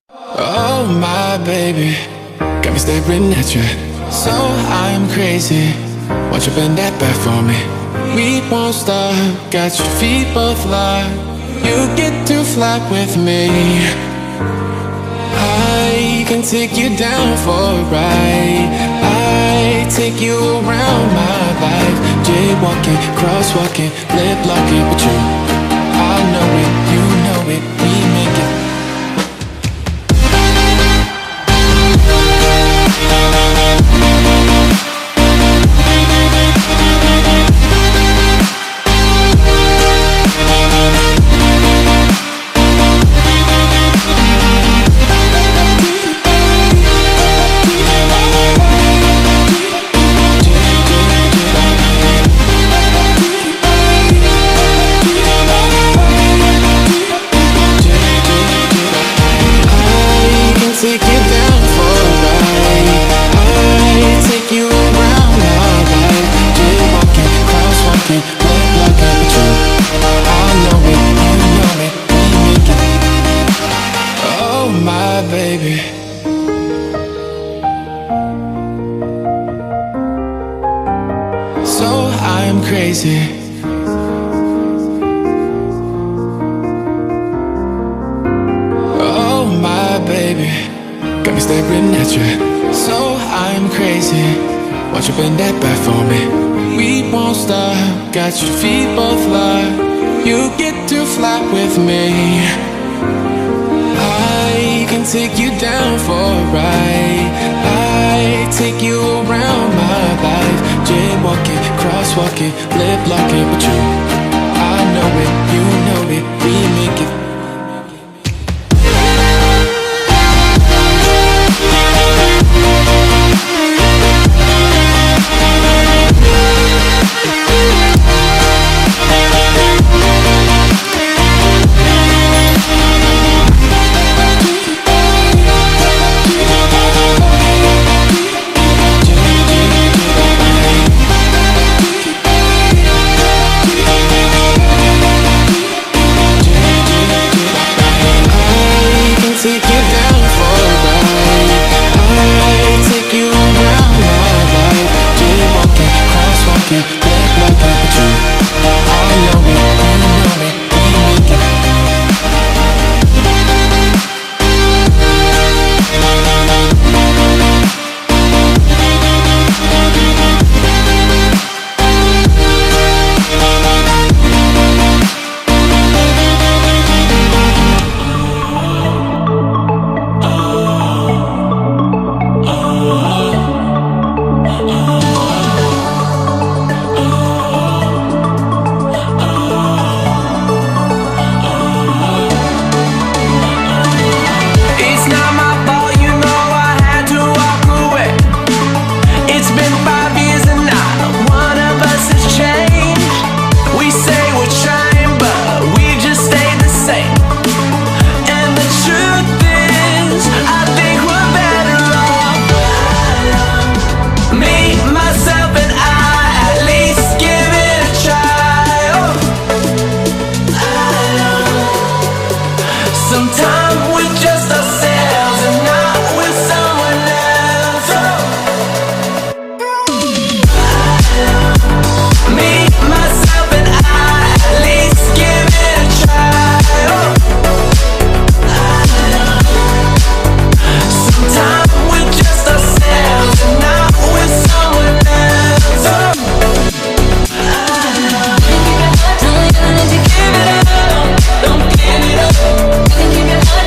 Oh my baby, got me staring at you. So I'm crazy. Won't you bend that back for me? We won't stop. Got your feet both locked. You get to fly with me. I can take you down for a ride. I take you around my life. Jaywalking, crosswalking, lip locking with you. I know it, you know it, we make it. Crazy. Oh my baby, got me staring at you. So I'm crazy. Won't you bend that back for me? We won't stop. Got your feet both locked. You get to fly with me. I can take you down for a ride. I take you around my life. Jaywalking, crosswalking, lip locking with you. I know it, you know it, we make it.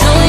Don't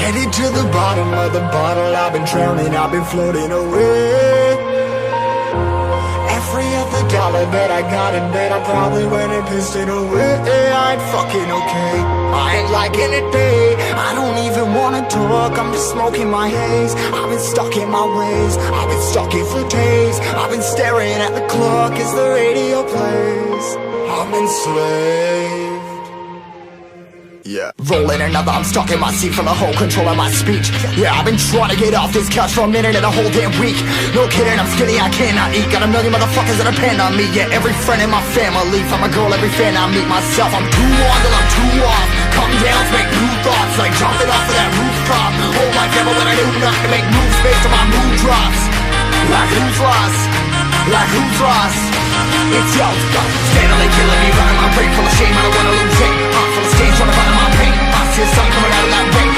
Headed to the bottom of the bottle, I've been drowning, I've been floating away. Every other dollar that I got in bed, I probably went and pissed it away. I ain't fucking okay, I ain't liking it, babe. I don't even wanna talk, I'm just smoking my haze. I've been stuck in my ways, I've been stuck in for days. I've been staring at the clock as the radio plays. I'm enslaved. Yeah. Rolling another, I'm stuck in my seat from the whole control of my speech. Yeah, I've been trying to get off this couch for a minute and a whole damn week. No kidding, I'm skinny, I cannot eat. Got a million motherfuckers that depend on me. Yeah, every friend in my family, from a girl, every fan I meet myself. I'm too on till I'm too off. Come down to make new thoughts, like jumping off of that rooftop. Hold my camera when I do not to make moves based on my mood drops. Like who's lost? Like who's lost? It's yo, steadily killing me, running my brain full of shame. I don't wanna lose it. Full of stage, trying to find my pain. I see the sun coming out of that rain.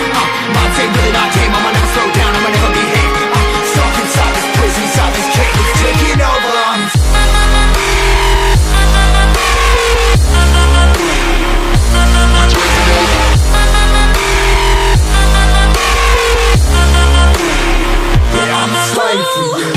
Mind say really not tame. I'ma never slow down. I'ma never be hit. Stuck inside this prison, inside this cage, it's taking over. Yeah, I'm a slave for you.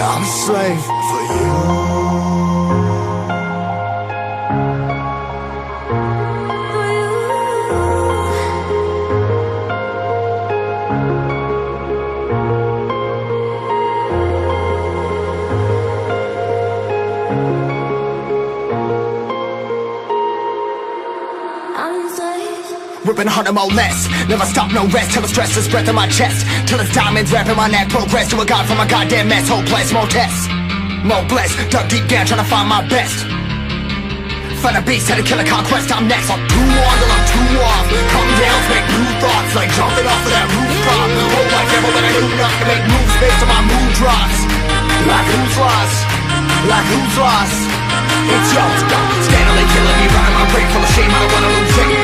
I'm a slave for you. Ripping harder, more less. Never stop, no rest. Till the stress is breath in my chest. Till it's diamonds wrapping my neck. Progress to a god from a goddamn mess. Hopeless, more tests, more blessed. Dug deep down, trying to find my best. Find a beast, had to kill a conquest. I'm next. I'm too on till I'm too off. Come down, make new thoughts, like jumping off of that rooftop. Hold my camera when I do not to make moves based on my mood drops. Like who's lost? Like who's lost? It's yo, steadily killing me, running my brain full of shame. I don't wanna lose it.